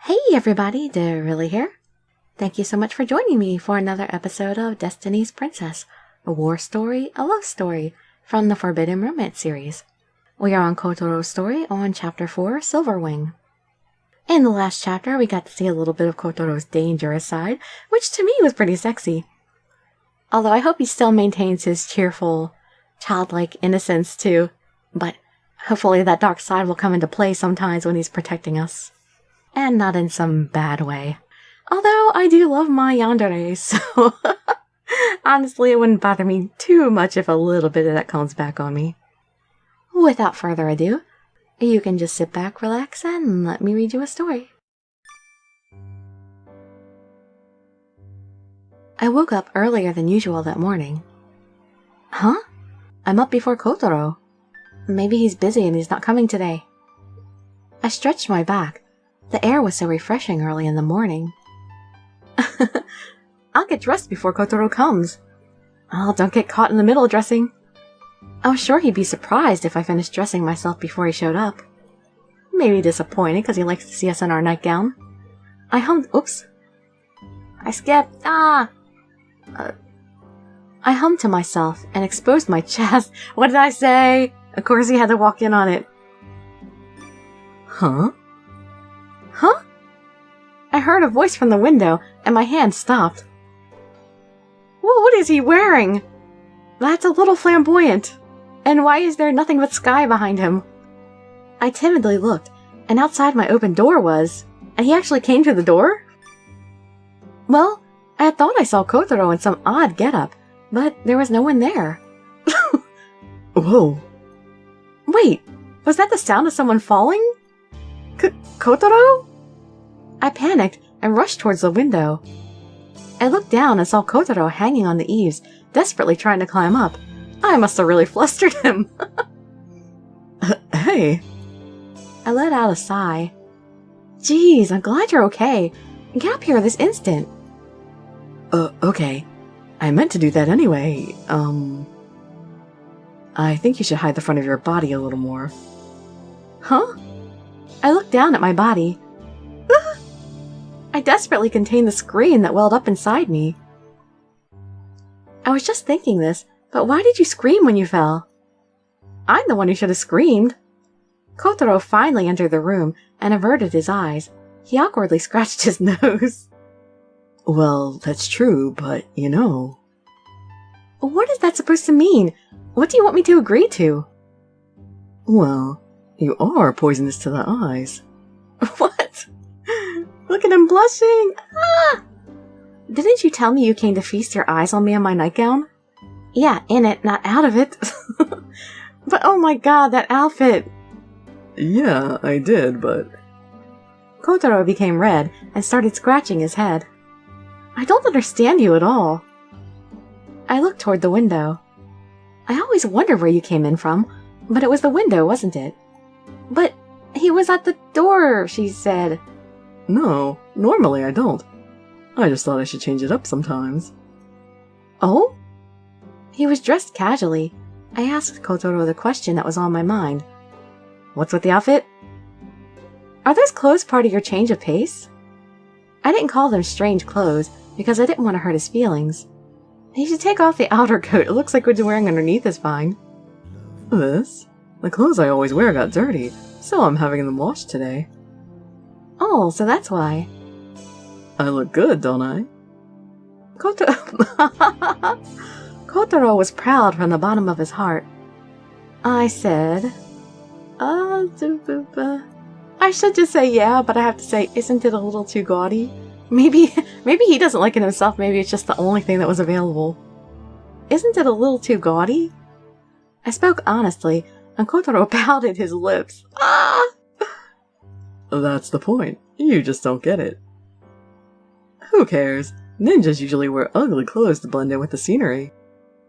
Hey everybody, Dirili here. Thank you so much for joining me for another episode of Destiny's Princess, a war story, a love story from the Forbidden Romance series. We are on Kotaro's story on Chapter 4, Silverwing. In the last chapter, we got to see a little bit of Kotaro's dangerous side, which to me was pretty sexy. Although I hope he still maintains his cheerful, childlike innocence too, but hopefully that dark side will come into play sometimes when he's protecting us. And not in some bad way. Although I do love my yandere, so honestly it wouldn't bother me too much if a little bit of that comes back on me. Without further ado, you can just sit back, relax, and let me read you a story. I woke up earlier than usual that morning. Huh? I'm up before Kotaro. Maybe he's busy and he's not coming today. I stretched my back. The air was so refreshing early in the morning. I'll get dressed before Kotaro comes. Oh, don't get caught in the middle dressing. I was sure he'd be surprised if I finished dressing myself before he showed up. Maybe disappointed because he likes to see us in our nightgown. I hummed. Oops. I skipped. I hummed to myself and exposed my chest. What did I say? Of course he had to walk in on it. Huh? Huh? I heard a voice from the window, and my hand stopped. Well, what is he wearing? That's a little flamboyant. And why is there nothing but sky behind him? I timidly looked, and outside my open door was... And he actually came to the door? Well, I thought I saw Kotaro in some odd getup, but there was no one there. Whoa. Wait, was that the sound of someone falling? Kotaro? I panicked and rushed towards the window. I looked down and saw Kotaro hanging on the eaves, desperately trying to climb up. I must have really flustered him. Hey. I let out a sigh. Geez, I'm glad you're okay. Get up here this instant. Okay. I meant to do that anyway. I think you should hide the front of your body a little more. Huh? I looked down at my body. I desperately contained the scream that welled up inside me. I was just thinking this, but why did you scream when you fell? I'm the one who should have screamed. Kotaro finally entered the room and averted his eyes. He awkwardly scratched his nose. Well, that's true, but you know... What is that supposed to mean? What do you want me to agree to? Well, you are poisonous to the eyes. What? Look at him blushing! Ah! Didn't you tell me you came to feast your eyes on me in my nightgown? Yeah, in it, not out of it. But oh my god, that outfit! Yeah, I did, but... Kotaro became red and started scratching his head. I don't understand you at all. I looked toward the window. I always wondered where you came in from, but it was the window, wasn't it? But he was at the door, she said. No, normally I don't. I just thought I should change it up sometimes. Oh? He was dressed casually. I asked Kotaro the question that was on my mind. What's with the outfit? Are those clothes part of your change of pace? I didn't call them strange clothes because I didn't want to hurt his feelings. He should take off the outer coat. It looks like what you're wearing underneath is fine. This? The clothes I always wear got dirty, so I'm having them washed today. Oh, so that's why. I look good, don't I? Kotaro was proud from the bottom of his heart. I said... I should just say yeah, but I have to say, isn't it a little too gaudy? Maybe he doesn't like it himself, maybe it's just the only thing that was available. Isn't it a little too gaudy? I spoke honestly, and Kotaro pouted his lips. Ah! That's the point. You just don't get it. Who cares? Ninjas usually wear ugly clothes to blend in with the scenery.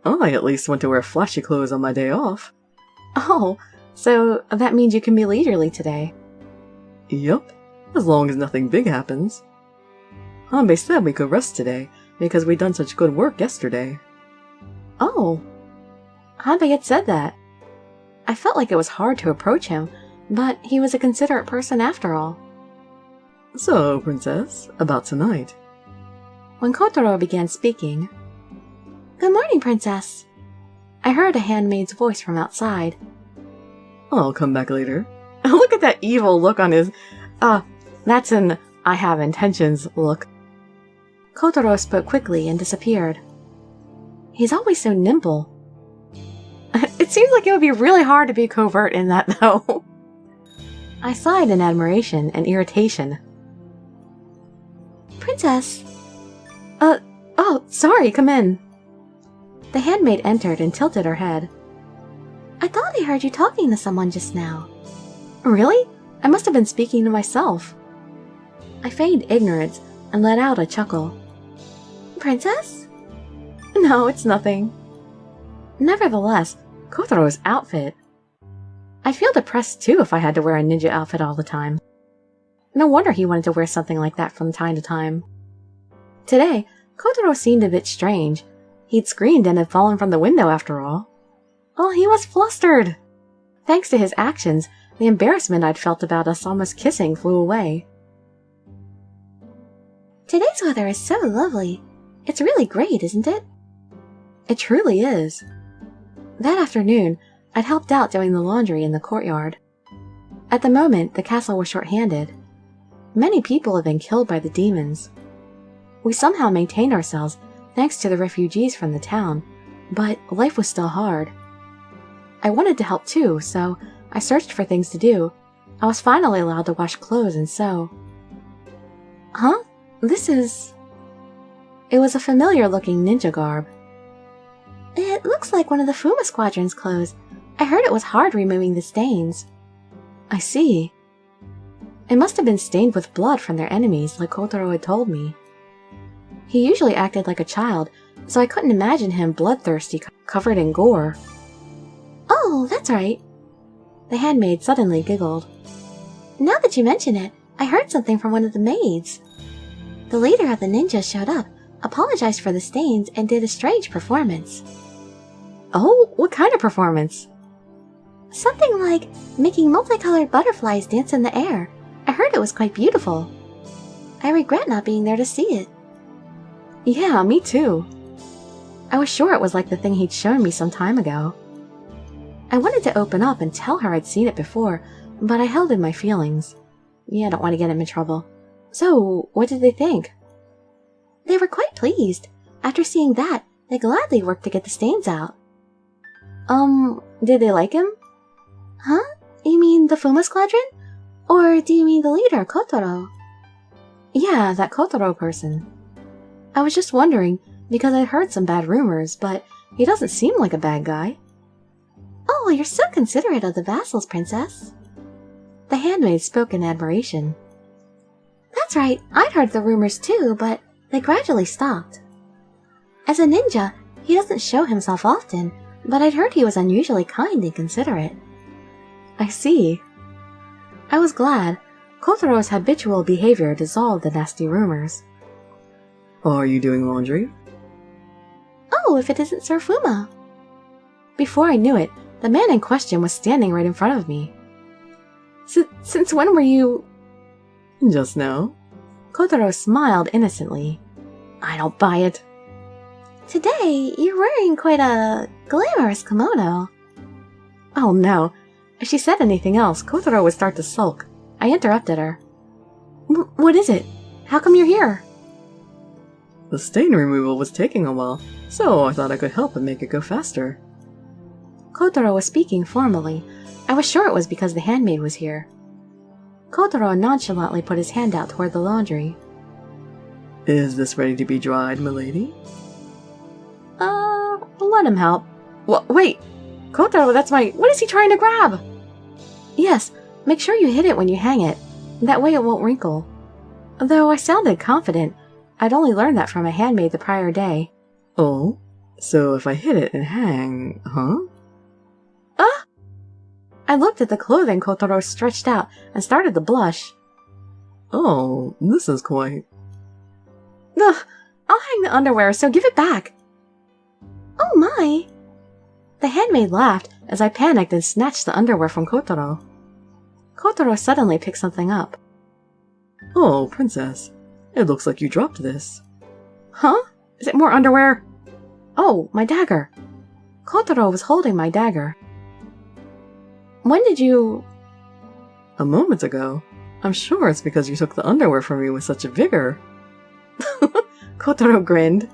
I at least want to wear flashy clothes on my day off. Oh, so that means you can be leisurely today. Yup, as long as nothing big happens. Hanbei said we could rest today, because we'd done such good work yesterday. Oh, Hanbei had said that. I felt like it was hard to approach him, but he was a considerate person after all. So, Princess, about tonight. When Kotaro began speaking, "Good morning, Princess," I heard a handmaid's voice from outside. I'll come back later. Look at that evil look on his... that's an I have intentions look. Kotaro spoke quickly and disappeared. He's always so nimble. It seems like it would be really hard to be covert in that, though. I sighed in admiration and irritation. Princess! Oh, sorry, come in. The handmaid entered and tilted her head. I thought I heard you talking to someone just now. Really? I must have been speaking to myself. I feigned ignorance and let out a chuckle. Princess? No, it's nothing. Nevertheless, Kotaro's outfit. I'd feel depressed too if I had to wear a ninja outfit all the time. No wonder he wanted to wear something like that from time to time. Today, Kotaro seemed a bit strange. He'd screamed and had fallen from the window after all. Oh, he was flustered. Thanks to his actions, the embarrassment I'd felt about us almost kissing flew away. Today's weather is so lovely. It's really great, isn't it? It truly is. That afternoon, I'd helped out doing the laundry in the courtyard. At the moment, the castle was short-handed. Many people had been killed by the demons. We somehow maintained ourselves thanks to the refugees from the town, but life was still hard. I wanted to help too, so I searched for things to do. I was finally allowed to wash clothes and sew. Huh? This is... It was a familiar-looking ninja garb. It looks like one of the Fuma Squadron's clothes. I heard it was hard removing the stains. I see. It must have been stained with blood from their enemies, like Kotaro had told me. He usually acted like a child, so I couldn't imagine him bloodthirsty, covered in gore. Oh, that's right. The handmaid suddenly giggled. Now that you mention it, I heard something from one of the maids. The leader of the ninjas showed up, apologized for the stains, and did a strange performance. Oh, what kind of performance? Something like making multicolored butterflies dance in the air. I heard it was quite beautiful. I regret not being there to see it. Yeah, me too. I was sure it was like the thing he'd shown me some time ago. I wanted to open up and tell her I'd seen it before, but I held in my feelings. Yeah, I don't want to get him in trouble. So, what did they think? They were quite pleased. After seeing that, they gladly worked to get the stains out. Did they like him? Huh? You mean the Fuma Squadron? Or do you mean the leader, Kotaro? Yeah, that Kotaro person. I was just wondering, because I'd heard some bad rumors, but he doesn't seem like a bad guy. Oh, you're so considerate of the vassals, Princess. The handmaid spoke in admiration. That's right, I'd heard the rumors too, but they gradually stopped. As a ninja, he doesn't show himself often, but I'd heard he was unusually kind and considerate. I see. I was glad. Kotaro's habitual behavior dissolved the nasty rumors. Are you doing laundry? Oh, if it isn't Sir Fuma. Before I knew it, the man in question was standing right in front of me. Since when were you... Just now. Kotaro smiled innocently. I don't buy it. Today, you're wearing quite a glamorous kimono. Oh no. If she said anything else, Kotaro would start to sulk. I interrupted her. What is it? How come you're here? The stain removal was taking a while, so I thought I could help and make it go faster. Kotaro was speaking formally. I was sure it was because the handmaid was here. Kotaro nonchalantly put his hand out toward the laundry. Is this ready to be dried, milady? Let him help. Wait! Kotaro, that's my... What is he trying to grab? Yes, make sure you hit it when you hang it. That way it won't wrinkle. Though I sounded confident, I'd only learned that from a handmaid the prior day. Oh? So if I hit it and hang, huh? I looked at the clothing Kotaro stretched out and started to blush. Oh, this is quite... Ugh, I'll hang the underwear, so give it back. Oh my! The handmaid laughed as I panicked and snatched the underwear from Kotaro. Kotaro suddenly picked something up. Oh, Princess. It looks like you dropped this. Huh? Is it more underwear? Oh, my dagger. Kotaro was holding my dagger. When did you... A moment ago. I'm sure it's because you took the underwear from me with such a vigor. Kotaro grinned.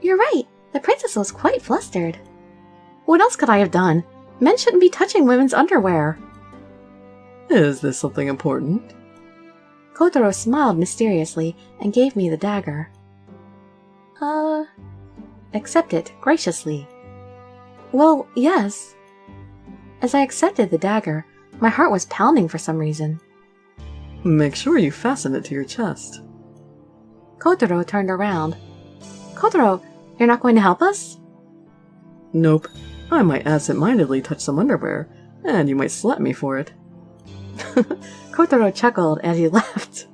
You're right. The princess was quite flustered. What else could I have done? Men shouldn't be touching women's underwear. Is this something important? Kotaro smiled mysteriously and gave me the dagger. Accept it graciously. Well, yes. As I accepted the dagger, my heart was pounding for some reason. Make sure you fasten it to your chest. Kotaro turned around. Kotaro, you're not going to help us? Nope. I might absent-mindedly touch some underwear, and you might slap me for it. Kotaro chuckled as he left.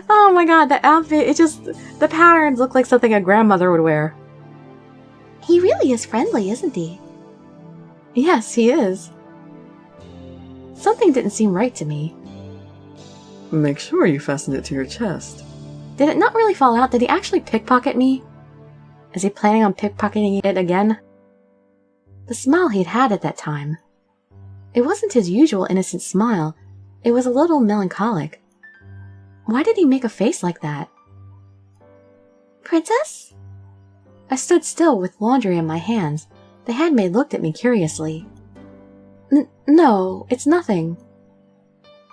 Oh my god, that outfit, the patterns look like something a grandmother would wear. He really is friendly, isn't he? Yes, he is. Something didn't seem right to me. Make sure you fasten it to your chest. Did it not really fall out? Did he actually pickpocket me? Is he planning on pickpocketing it again? The smile he'd had at that time. It wasn't his usual innocent smile. It was a little melancholic. Why did he make a face like that? Princess? I stood still with laundry in my hands. The handmaid looked at me curiously. No, it's nothing.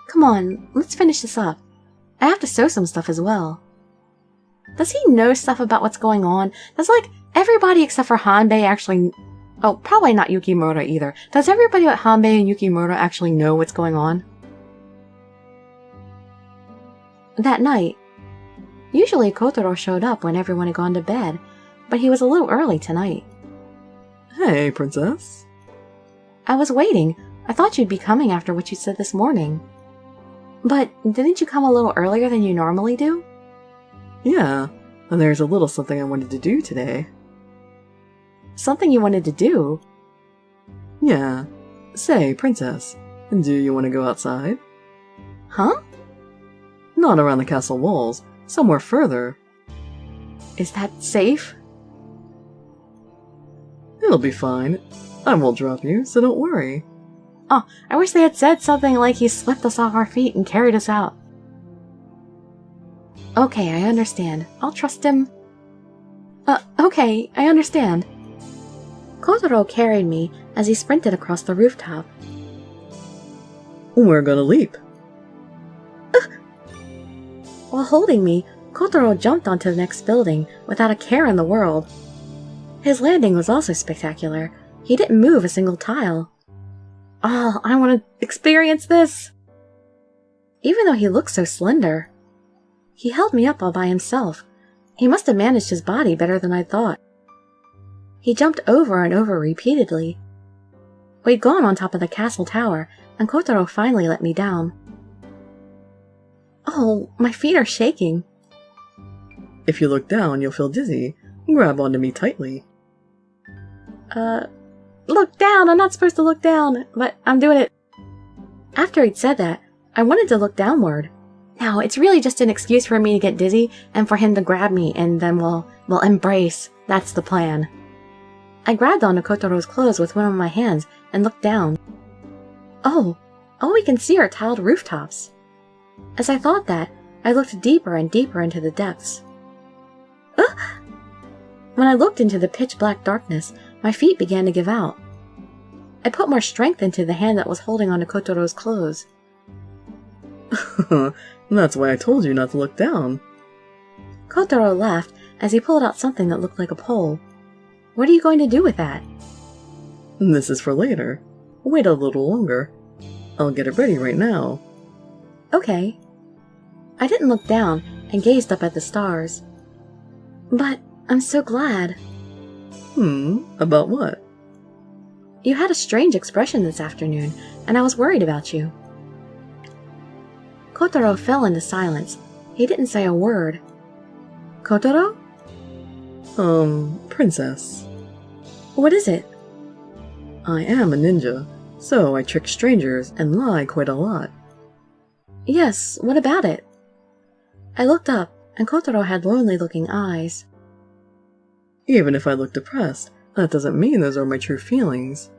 Come on, let's finish this up. I have to sew some stuff as well. Does he know stuff about what's going on? Does, everybody except for Hanbei actually... Oh, probably not Yukimura either. Does everybody but Hanbei and Yukimura actually know what's going on? That night, usually Kotaro showed up when everyone had gone to bed, but he was a little early tonight. Hey, Princess. I was waiting. I thought you'd be coming after what you said this morning. But didn't you come a little earlier than you normally do? Yeah, and there's a little something I wanted to do today. Something you wanted to do? Yeah. Say, Princess, do you want to go outside? Huh? Not around the castle walls, somewhere further. Is that safe? It'll be fine. I won't drop you, so don't worry. Oh, I wish they had said something like he swept us off our feet and carried us out. Okay, I understand. I'll trust him. Okay, I understand. Kotaro carried me as he sprinted across the rooftop. We're gonna leap. While holding me, Kotaro jumped onto the next building without a care in the world. His landing was also spectacular. He didn't move a single tile. Oh, I want to experience this! Even though he looked so slender. He held me up all by himself. He must have managed his body better than I thought. He jumped over and over repeatedly. We'd gone on top of the castle tower, and Kotaro finally let me down. Oh, my feet are shaking. If you look down, you'll feel dizzy. Grab onto me tightly. Look down! I'm not supposed to look down, but I'm doing it. After he'd said that, I wanted to look downward. Now, it's really just an excuse for me to get dizzy and for him to grab me, and then we'll embrace. That's the plan. I grabbed onto Kotaro's clothes with one of my hands and looked down. Oh, all we can see are tiled rooftops. As I thought that, I looked deeper and deeper into the depths. When I looked into the pitch-black darkness, my feet began to give out. I put more strength into the hand that was holding onto Kotaro's clothes. That's why I told you not to look down. Kotaro laughed as he pulled out something that looked like a pole. What are you going to do with that? This is for later. Wait a little longer. I'll get it ready right now. Okay. I didn't look down and gazed up at the stars. But I'm so glad. About what? You had a strange expression this afternoon, and I was worried about you. Kotaro fell into silence. He didn't say a word. Kotaro? Princess. What is it? I am a ninja, so I trick strangers and lie quite a lot. Yes, what about it? I looked up, and Kotaro had lonely-looking eyes. Even if I look depressed, that doesn't mean those are my true feelings.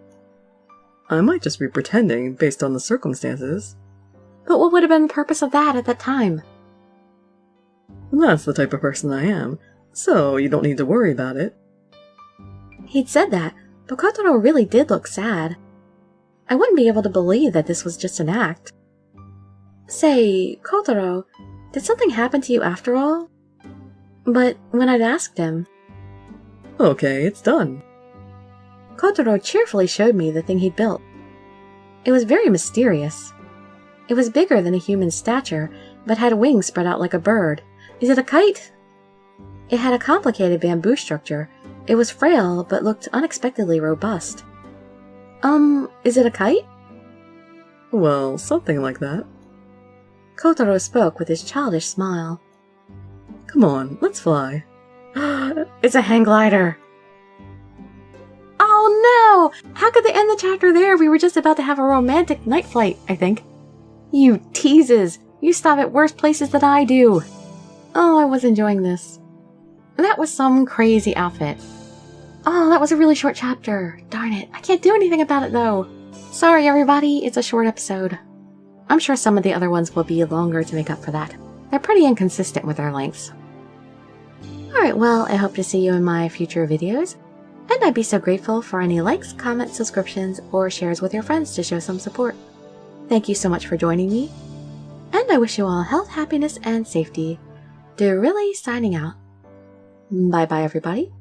I might just be pretending based on the circumstances. But what would have been the purpose of that at that time? That's the type of person I am, so you don't need to worry about it. He'd said that, but Kotaro really did look sad. I wouldn't be able to believe that this was just an act. Say, Kotaro, did something happen to you after all? But when I'd asked him... Okay, it's done. Kotaro cheerfully showed me the thing he'd built. It was very mysterious. It was bigger than a human's stature, but had wings spread out like a bird. Is it a kite? It had a complicated bamboo structure. It was frail, but looked unexpectedly robust. Is it a kite? Well, something like that. Kotaro spoke with his childish smile. Come on, let's fly. It's a hang glider! Oh no! How could they end the chapter there? We were just about to have a romantic night flight, I think. You teases! You stop at worse places than I do! Oh, I was enjoying this. That was some crazy outfit. Oh, that was a really short chapter. Darn it. I can't do anything about it, though. Sorry, everybody. It's a short episode. I'm sure some of the other ones will be longer to make up for that. They're pretty inconsistent with their lengths. Alright, well, I hope to see you in my future videos. And I'd be so grateful for any likes, comments, subscriptions, or shares with your friends to show some support. Thank you so much for joining me. And I wish you all health, happiness, and safety. Dirili signing out. Bye-bye, everybody.